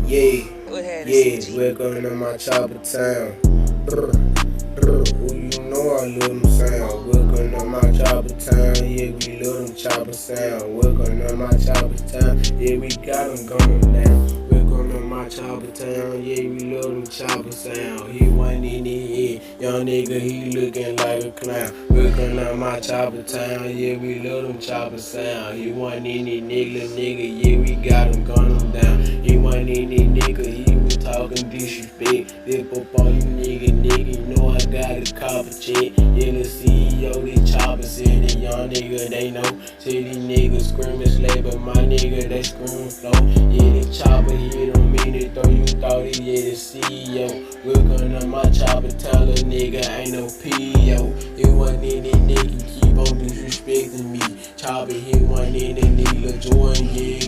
Yeah, What had to yeah, CG? welcome to my Choppa town. Brr, brr, oh, you know I love them sound. Welcome to my Choppa town, yeah, we love them Choppa sound. Welcome to my Choppa town, yeah, we got them going down. Welcome to my Choppa town, yeah, we love them Choppa sound. He wasn't in the head, young nigga, he looking like a clown. Welcome to my Choppa town, yeah, we love them Choppa sound. He wasn't in the nigga, yeah, we got him, gun him down. He wasn't in the nigga, he was talking disrespect. Dip up on you nigga, you know I got a copper check. Yeah, the CEO, this Choppa said the young nigga, they know. See these niggas screaming slay, but my nigga, they screaming flow. Yeah, the Choppa hit him in it, though you thought he yeah, the CEO. Welcome to my Choppa, tell a nigga ain't no PO. It wasn't in the nigga, keep on disrespecting me. Choppa hit one in the nigga, Jordan, yeah,